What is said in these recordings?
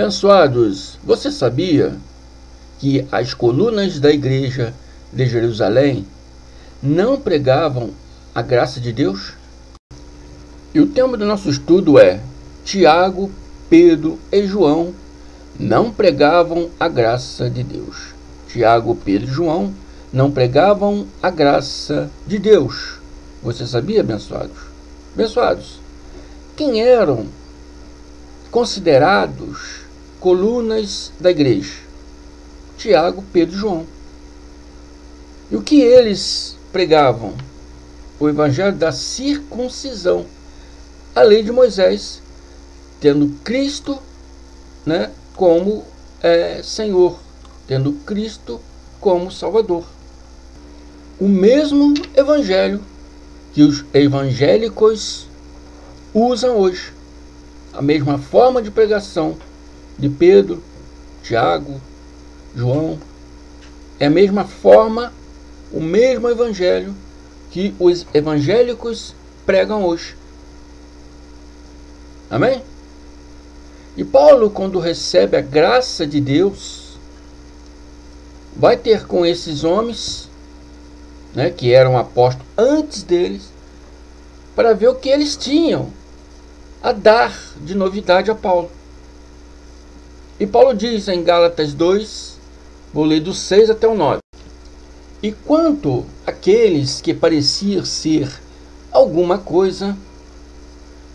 Abençoados, você sabia que as colunas da igreja de Jerusalém não pregavam a graça de Deus? E o tema do nosso estudo é: Tiago, Pedro e João não pregavam a graça de Deus. Tiago, Pedro e João não pregavam a graça de Deus. Você sabia, abençoados? Abençoados, quem eram considerados colunas da igreja? Tiago, Pedro e João. E o que eles pregavam? O evangelho da circuncisão, a lei de Moisés, tendo Cristo, como Senhor, tendo Cristo como Salvador. O mesmo evangelho que os evangélicos usam hoje, a mesma forma de pregação de Pedro, Tiago, João, é a mesma forma, o mesmo evangelho que os evangélicos pregam hoje. Amém? E Paulo, quando recebe a graça de Deus, vai ter com esses homens, que eram apóstolos antes deles, para ver o que eles tinham a dar de novidade a Paulo. E Paulo diz em Gálatas 2, vou ler do 6 até o 9. E quanto àqueles que pareciam ser alguma coisa,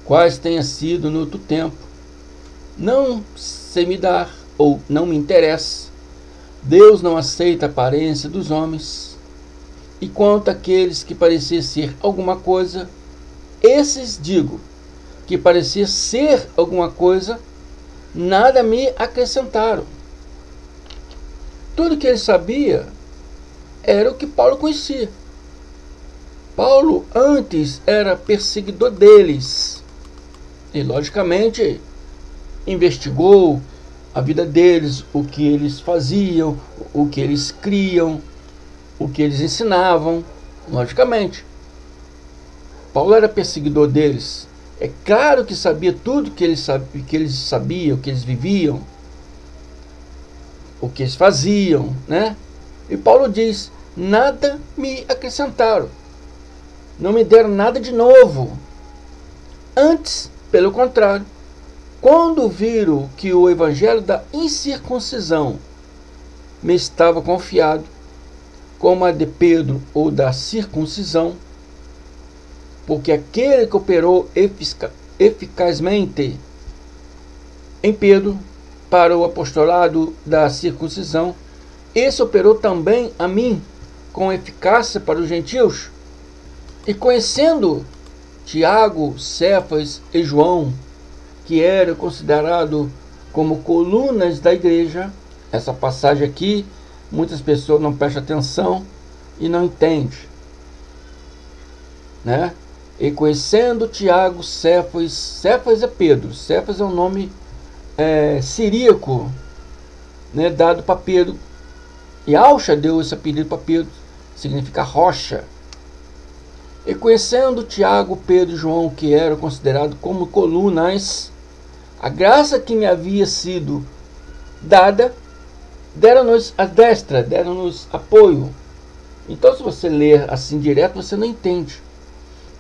quais tenha sido no outro tempo, não sei me dar, ou não me interessa. Deus não aceita a aparência dos homens. E quanto àqueles que pareciam ser alguma coisa, esses digo, que parecia ser alguma coisa, nada me acrescentaram. Tudo que ele sabia era o que Paulo conhecia. Paulo antes era perseguidor deles. E logicamente investigou a vida deles, o que eles faziam, o que eles criam, o que eles ensinavam. Logicamente Paulo era perseguidor deles. É claro que sabia tudo que eles sabiam, o que eles viviam, o que eles faziam, E Paulo diz: nada me acrescentaram, não me deram nada de novo. Antes, pelo contrário, quando viram que o evangelho da incircuncisão me estava confiado, como a de Pedro ou da circuncisão, porque aquele que operou eficazmente em Pedro para o apostolado da circuncisão, esse operou também a mim com eficácia para os gentios. E conhecendo Tiago, Cefas e João, que eram considerados como colunas da igreja, essa passagem aqui, muitas pessoas não prestam atenção e não entendem, E conhecendo Tiago, Cefas é Pedro, Cefas é um nome siríaco, dado para Pedro, e Alcha deu esse apelido para Pedro, significa rocha. E conhecendo Tiago, Pedro e João, que eram considerados como colunas, a graça que me havia sido dada, deram-nos a destra, deram-nos apoio. Então, se você ler assim direto, você não entende.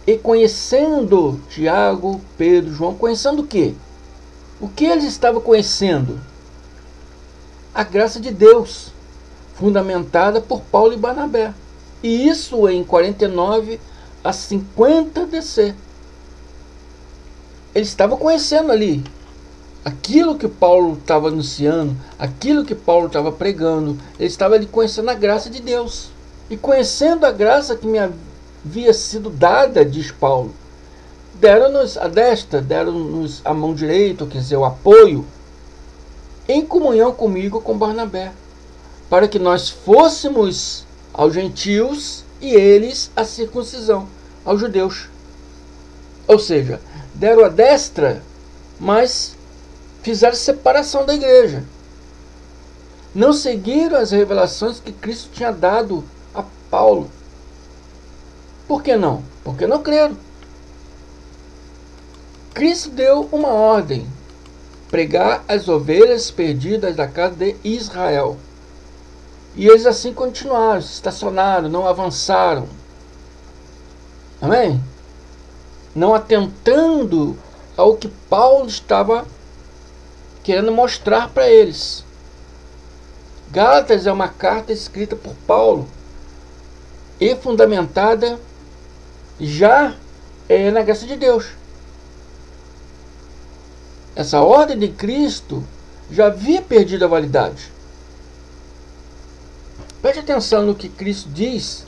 E conhecendo Tiago, Pedro, João, conhecendo o quê? O que eles estavam conhecendo? A graça de Deus, fundamentada por Paulo e Barnabé. E isso em 49 a 50 DC. Eles estavam conhecendo ali aquilo que Paulo estava anunciando, aquilo que Paulo estava pregando. Eles estavam ali conhecendo a graça de Deus. E conhecendo a graça que me havia sido dada, diz Paulo, deram-nos a destra, deram-nos a mão direita, quer dizer, o apoio, em comunhão comigo, com Barnabé, para que nós fôssemos aos gentios e eles a circuncisão, aos judeus. Ou seja, deram a destra, mas fizeram separação da igreja. Não seguiram as revelações que Cristo tinha dado a Paulo. Por que não? Porque não creram. Cristo deu uma ordem. pregar as ovelhas perdidas da casa de Israel. E eles assim continuaram, estacionaram, não avançaram. Amém? Não atentando ao que Paulo estava querendo mostrar para eles. Gálatas é uma carta escrita por Paulo e fundamentada já na graça de Deus. Essa ordem de Cristo já havia perdido a validade. Preste atenção no que Cristo diz,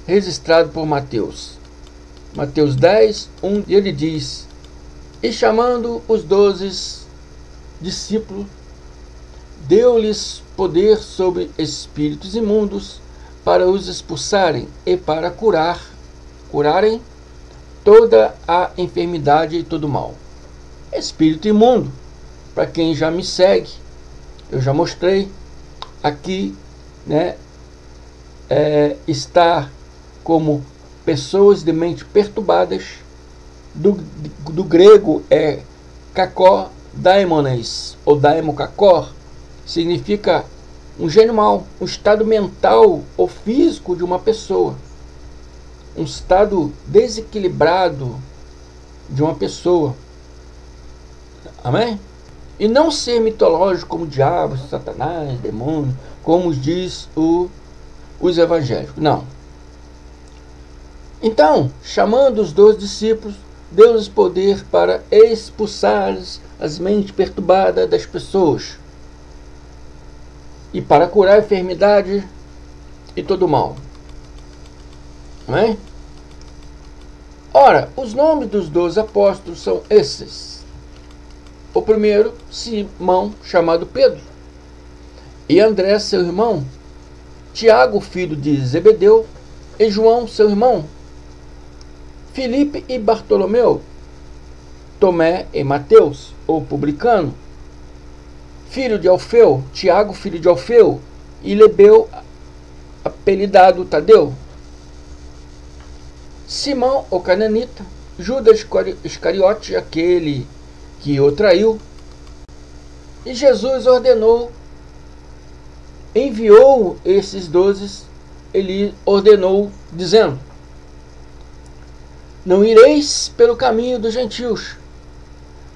registrado por Mateus. Mateus 10, 1, ele diz: e chamando os 12 discípulos, deu-lhes poder sobre espíritos imundos para os expulsarem e para curarem toda a enfermidade e todo o mal. Espírito imundo, para quem já me segue, eu já mostrei aqui, né, está como pessoas de mente perturbadas. Do grego é kakó daimones, ou daimokakor, significa um gênio mau, um estado mental ou físico de uma pessoa, um estado desequilibrado de uma pessoa. Amém? E não ser mitológico como diabo, satanás, demônio, como diz os evangélicos. Não. Então, chamando os 12 discípulos, deu-lhes poder para expulsar as mentes perturbadas das pessoas e para curar a enfermidade e todo o mal. Amém? Ora, os nomes dos 12 apóstolos são esses. O primeiro, Simão, chamado Pedro, e André, seu irmão, Tiago, filho de Zebedeu, e João, seu irmão, Filipe e Bartolomeu, Tomé e Mateus, o publicano, filho de Alfeu, Tiago, filho de Alfeu, e Lebeu, apelidado Tadeu, Simão, o cananita, Judas Iscariote, aquele que o traiu. E Jesus enviou esses 12, ele ordenou, dizendo: não ireis pelo caminho dos gentios,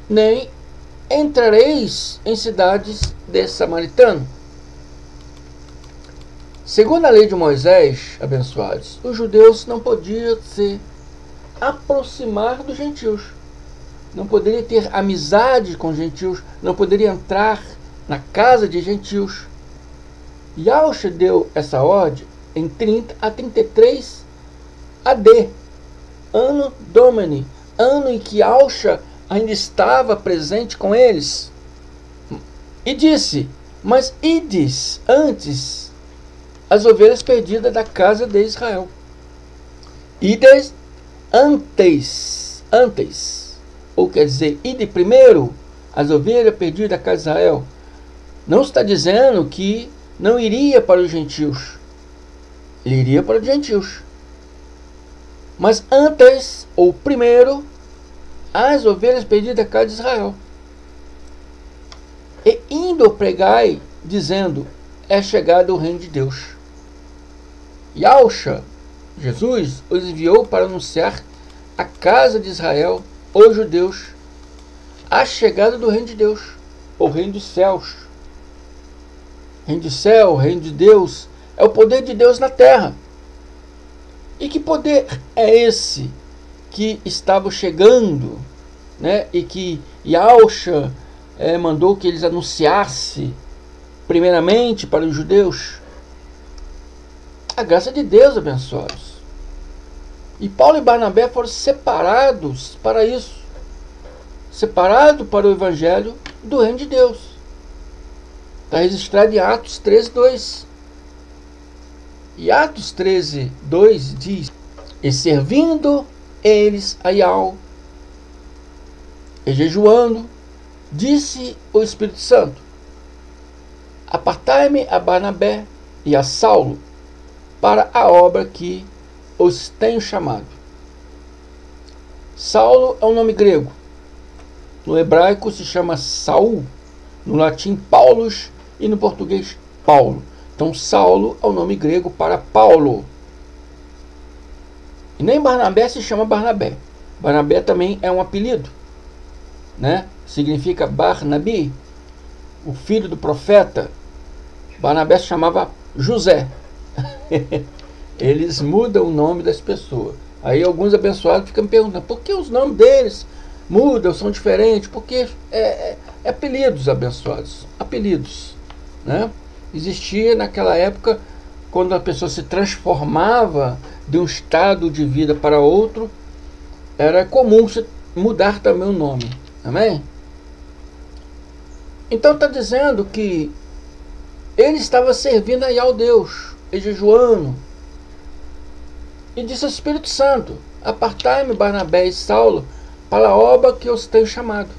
nem entrareis em cidades de samaritanos. Segundo a lei de Moisés, abençoados, os judeus não podiam se aproximar dos gentios, não poderia ter amizade com gentios, não poderia entrar na casa de gentios. Yahshua deu essa ordem em 30 a 33 AD, ano Domini, ano em que Yahshua ainda estava presente com eles. E disse: mas ides antes as ovelhas perdidas da casa de Israel. Ides antes, ou quer dizer, ide primeiro as ovelhas perdidas da casa de Israel. Não está dizendo que não iria para os gentios, ele iria para os gentios, mas antes, ou primeiro, as ovelhas perdidas da casa de Israel. E indo pregai, dizendo: é chegado o reino de Deus. Yahshua, Jesus, os enviou para anunciar à casa de Israel, os judeus, a chegada do reino de Deus, o reino dos céus. Reino do céu, reino de Deus, é o poder de Deus na terra. E que poder é esse que estava chegando, né? E que Yahshua mandou que eles anunciassem primeiramente para os judeus? A graça de Deus, abençoados. E Paulo e Barnabé foram separados para isso, separados para o evangelho do reino de Deus. Está registrado em Atos 13:2. E Atos 13:2 diz: e servindo eles a Yahweh e jejuando, disse o Espírito Santo: apartai-me a Barnabé e a Saulo para a obra que os tenho chamado. Saulo é um nome grego No hebraico se chama Saul, no latim Paulus e no português Paulo. Então Saulo é o nome grego para Paulo. E nem Barnabé se chama Barnabé. Barnabé também é um apelido, né? Significa Barnabi, o filho do profeta. Barnabé se chamava José. Eles mudam o nome das pessoas. Aí alguns abençoados ficam me perguntando por que os nomes deles mudam, são diferentes, porque é apelidos, abençoados, apelidos, né? Existia naquela época, quando a pessoa se transformava de um estado de vida para outro, era comum se mudar também o nome, amém? Então está dizendo que ele estava servindo aí ao Deus, e jejuando, e disse ao Espírito Santo: apartai-me Barnabé e Saulo para a obra que eu os tenho chamado.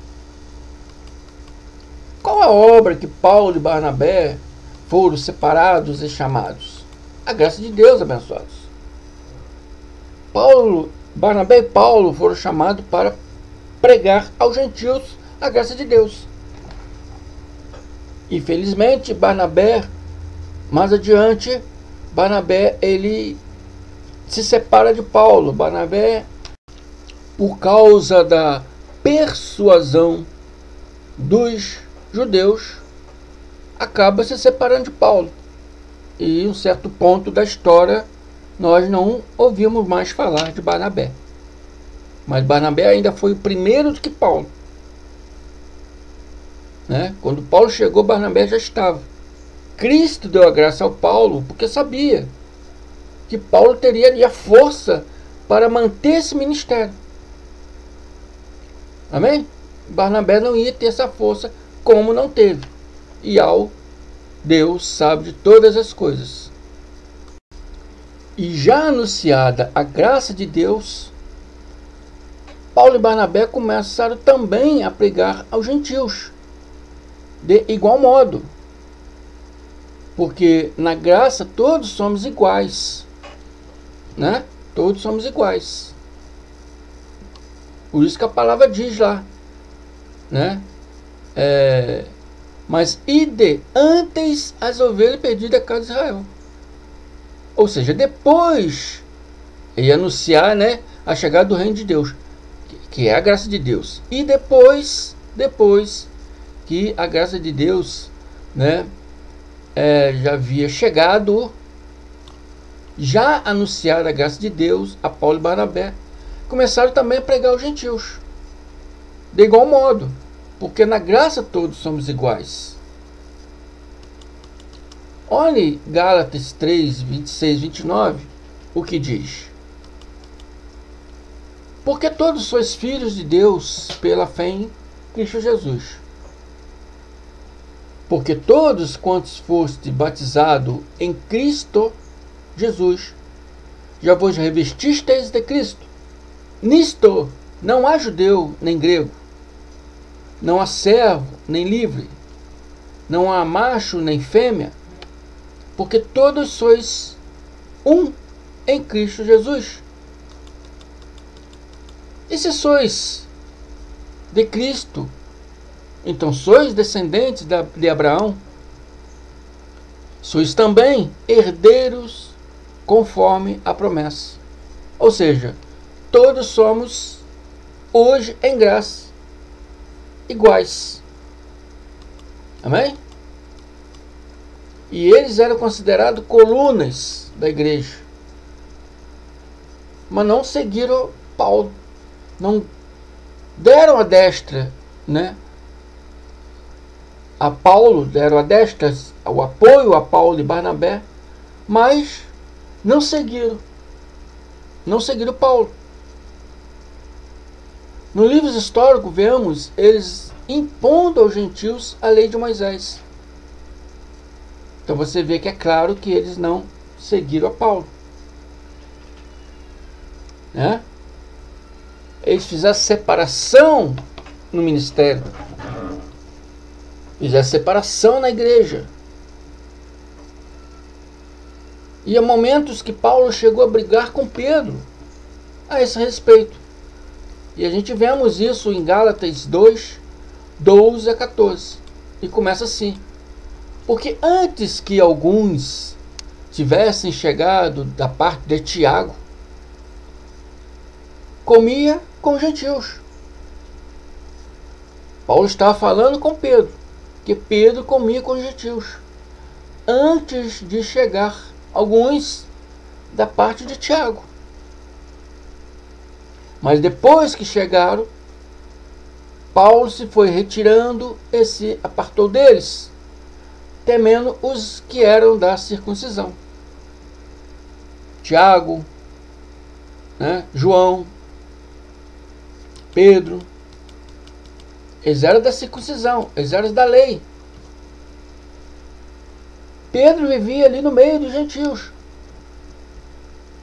Qual a obra que Paulo e Barnabé foram separados e chamados? A graça de Deus, abençoados. Barnabé e Paulo foram chamados para pregar aos gentios a graça de Deus. Infelizmente, Barnabé, mais adiante, Barnabé ele se separa de Paulo. Barnabé, por causa da persuasão dos judeus, acaba se separando de Paulo. E em um certo ponto da história nós não ouvimos mais falar de Barnabé. Mas Barnabé ainda foi o primeiro do que Paulo, né? Quando Paulo chegou, Barnabé já estava. Cristo deu a graça ao Paulo porque sabia que Paulo teria a força para manter esse ministério. Amém? Barnabé não ia ter essa força como não teve. E Deus sabe de todas as coisas. E já anunciada a graça de Deus, Paulo e Barnabé começaram também a pregar aos gentios, de igual modo. Porque na graça todos somos iguais, né? Todos somos iguais. Por isso que a palavra diz lá, né? Mas ide antes as ovelhas perdidas da casa de Israel. Ou seja, depois ele anunciar, né, a chegada do reino de Deus, que é a graça de Deus. E depois que a graça de Deus, né, já havia chegado, já anunciada a graça de Deus a Paulo e Barnabé, começaram também a pregar aos gentios, de igual modo, porque na graça todos somos iguais. Olhe Gálatas 3, 26, 29, o que diz: porque todos sois filhos de Deus pela fé em Cristo Jesus. Porque todos quantos foste batizados em Cristo Jesus, já vos revestisteis de Cristo. Nisto não há judeu nem grego, não há servo nem livre, não há macho nem fêmea, porque todos sois um em Cristo Jesus. E se sois de Cristo, então sois descendentes de Abraão, sois também herdeiros conforme a promessa. Ou seja, todos somos hoje em graça iguais. Amém? E eles eram considerados colunas da igreja, mas não seguiram Paulo, não deram a destra, né, a Paulo, deram a destra o apoio a Paulo e Barnabé, mas não seguiram Paulo. No livro histórico vemos eles impondo aos gentios a lei de Moisés. Então você vê que é claro que eles não seguiram a Paulo, né? Eles fizeram separação no ministério, fizeram separação na igreja. E há momentos que Paulo chegou a brigar com Pedro a esse respeito. E a gente vemos isso em Gálatas 2, 12 a 14. E começa assim: porque antes que alguns tivessem chegado da parte de Tiago, comia com gentios. Paulo estava falando com Pedro, que Pedro comia com gentios, antes de chegar alguns da parte de Tiago. Mas depois que chegaram, Paulo se foi retirando e se apartou deles, temendo os que eram da circuncisão. Tiago, João, Pedro, eles eram da circuncisão, eles eram da lei. Pedro vivia ali no meio dos gentios.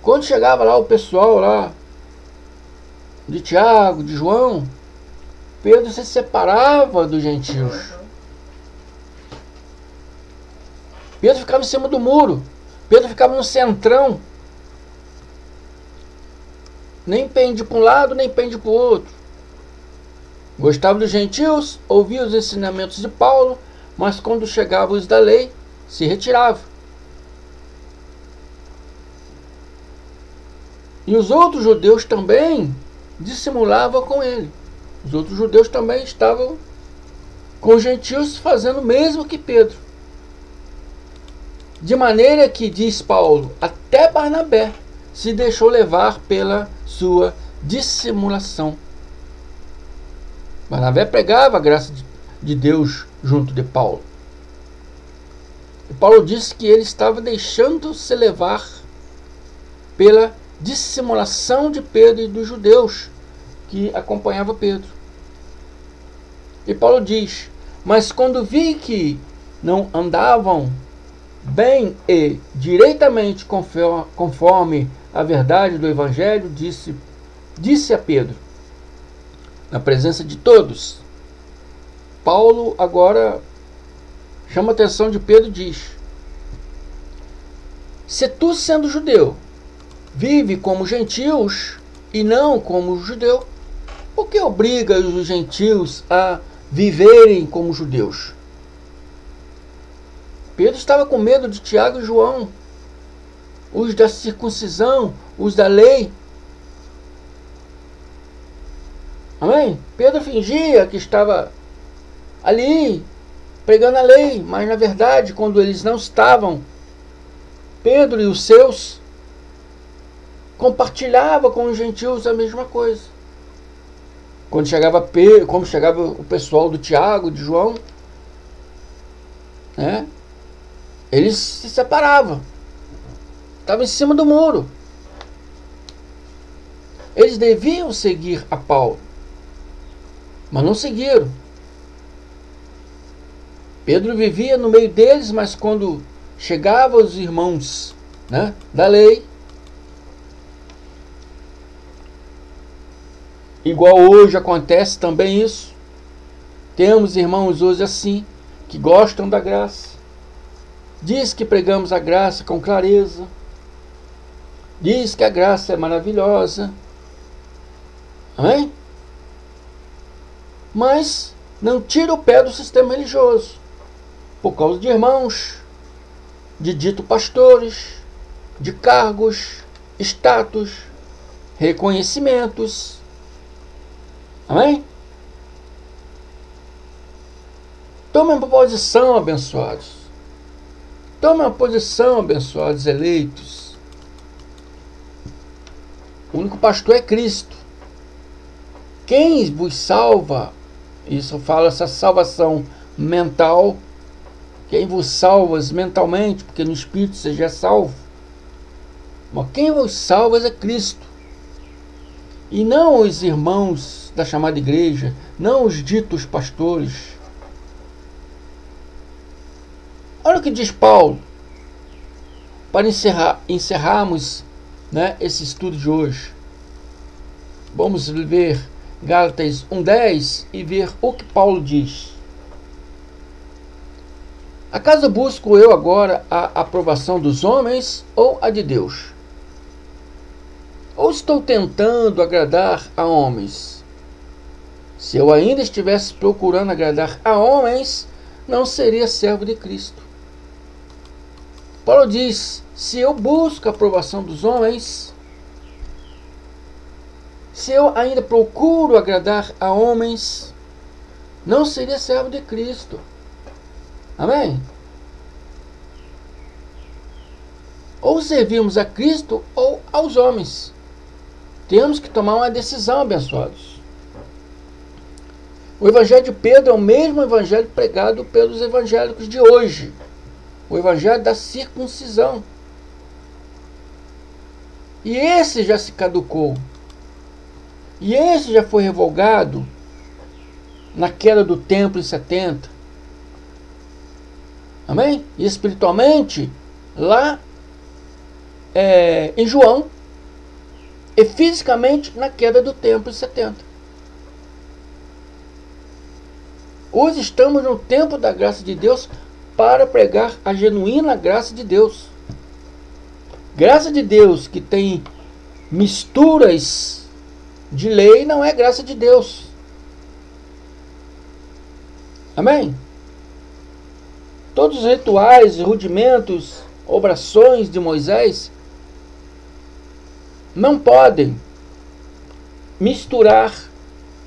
Quando chegava lá o pessoal lá de Tiago, de João, Pedro se separava dos gentios. Pedro ficava em cima do muro. Pedro ficava no centrão. Nem pende para um lado, nem pende para o outro. Gostava dos gentios, ouvia os ensinamentos de Paulo, mas quando chegavam os da lei, se retirava. E os outros judeus também dissimulavam com ele. Os outros judeus também estavam com os gentios fazendo o mesmo que Pedro. De maneira que, diz Paulo, até Barnabé se deixou levar pela sua dissimulação. Barnabé pregava a graça de Deus junto de Paulo. E Paulo disse que ele estava deixando-se levar pela dissimulação de Pedro e dos judeus que acompanhavam Pedro. E Paulo diz: mas quando vi que não andavam bem e direitamente conforme a verdade do Evangelho, disse a Pedro, na presença de todos. Paulo agora chama a atenção de Pedro e diz: se tu, sendo judeu, vive como gentios e não como judeu, por que obriga os gentios a viverem como judeus? Pedro estava com medo de Tiago e João, os da circuncisão, os da lei. Amém? Pedro fingia que estava ali pregando a lei, mas na verdade, quando eles não estavam, Pedro e os seus compartilhavam com os gentios a mesma coisa. Quando chegava o pessoal do Tiago, de João, eles se separavam. Estavam em cima do muro. Eles deviam seguir a Paulo, mas não seguiram. Pedro vivia no meio deles, mas quando chegavam os irmãos da lei, igual hoje acontece também isso, temos irmãos hoje assim, que gostam da graça, diz que pregamos a graça com clareza, diz que a graça é maravilhosa, amém? Mas não tira o pé do sistema religioso, por causa de irmãos, de dito pastores, de cargos, status, reconhecimentos, amém? Tome uma posição, abençoados. Tome uma posição, abençoados, eleitos. O único pastor é Cristo. Quem vos salva, isso fala essa salvação mental, quem vos salva mentalmente, porque no Espírito você já é salvo. Mas quem vos salva é Cristo. E não os irmãos da chamada igreja, não os ditos pastores. Olha o que diz Paulo, para encerrarmos esse estudo de hoje. Vamos ver Gálatas 1:10 e ver o que Paulo diz. Acaso busco eu agora a aprovação dos homens ou a de Deus? Ou estou tentando agradar a homens? Se eu ainda estivesse procurando agradar a homens, não seria servo de Cristo. Paulo diz: se eu busco a aprovação dos homens, se eu ainda procuro agradar a homens, não seria servo de Cristo. Amém? Ou servimos a Cristo ou aos homens. Temos que tomar uma decisão, abençoados. O evangelho de Pedro é o mesmo evangelho pregado pelos evangélicos de hoje. O evangelho da circuncisão. E esse já se caducou. E esse já foi revogado na queda do templo em 70. Amém? E espiritualmente, lá em João, e fisicamente na queda do templo em 70. Hoje estamos no tempo da graça de Deus para pregar a genuína graça de Deus. Graça de Deus que tem misturas de lei não é graça de Deus. Amém? Todos os rituais, rudimentos, obrações de Moisés não podem misturar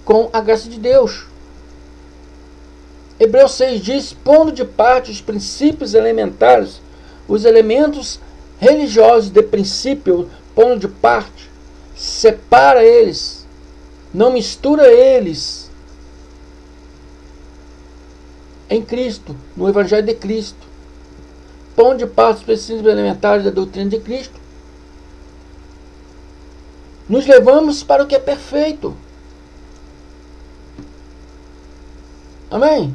com a graça de Deus. Hebreus 6 diz: pondo de parte os princípios elementares, os elementos religiosos de princípio, pondo de parte, separa eles, não mistura eles em Cristo, no Evangelho de Cristo. Pondo de parte os princípios elementares da doutrina de Cristo, nos levamos para o que é perfeito. Amém?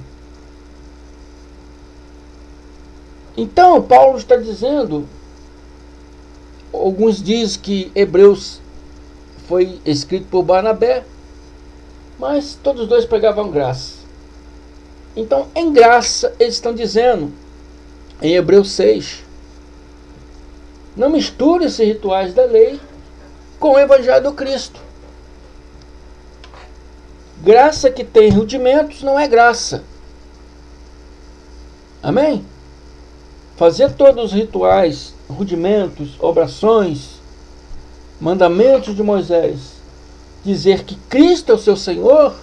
Então, Paulo está dizendo, alguns dizem que Hebreus foi escrito por Barnabé, mas todos os dois pregavam graça. Então, em graça, eles estão dizendo, em Hebreus 6, não misture esses rituais da lei com o Evangelho do Cristo. Graça que tem rudimentos não é graça. Amém? Fazer todos os rituais, rudimentos, obrações, mandamentos de Moisés, dizer que Cristo é o seu Senhor,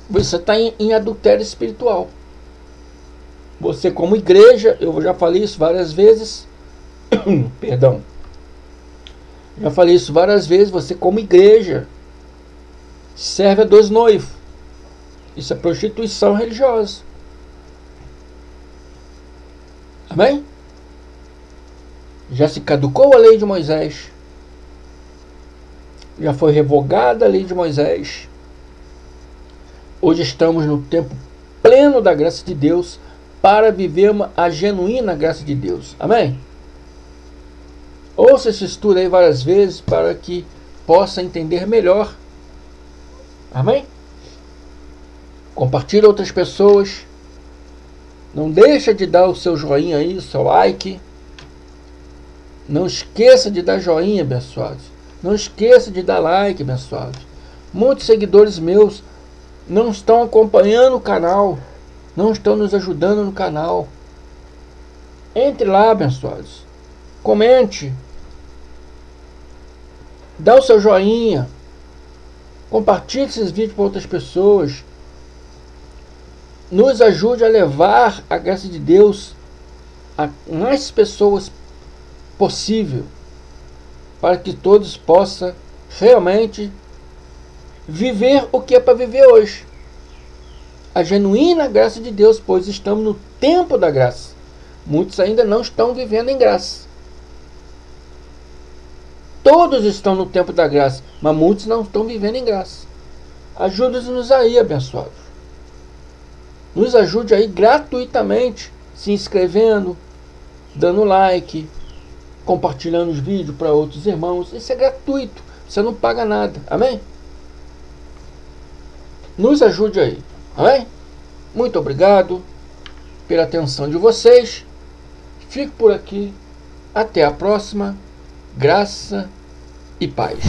você está em adultério espiritual. Você, como igreja, eu já falei isso várias vezes, perdão, já falei isso várias vezes, você como igreja serve a dois noivos. Isso é prostituição religiosa. Amém? Já se caducou a lei de Moisés. Já foi revogada a lei de Moisés. Hoje estamos no tempo pleno da graça de Deus para viver a genuína graça de Deus. Amém? Ouça esse estudo aí várias vezes para que possa entender melhor. Amém? Compartilhe outras pessoas. Não deixa de dar o seu joinha aí, o seu like. Não esqueça de dar joinha, abençoados. Não esqueça de dar like, abençoados. Muitos seguidores meus não estão acompanhando o canal, não estão nos ajudando no canal. Entre lá, abençoados. Comente. Dá o seu joinha. Compartilhe esses vídeos para outras pessoas. Nos ajude a levar a graça de Deus a mais pessoas possível, para que todos possam realmente viver o que é para viver hoje. A genuína graça de Deus, pois estamos no tempo da graça. Muitos ainda não estão vivendo em graça. Todos estão no tempo da graça, mas muitos não estão vivendo em graça. Ajude-nos aí, abençoados. Nos ajude aí gratuitamente, se inscrevendo, dando like, compartilhando os vídeos para outros irmãos. Isso é gratuito, você não paga nada. Amém? Nos ajude aí. Amém? Muito obrigado pela atenção de vocês. Fico por aqui. Até a próxima. Graça e paz.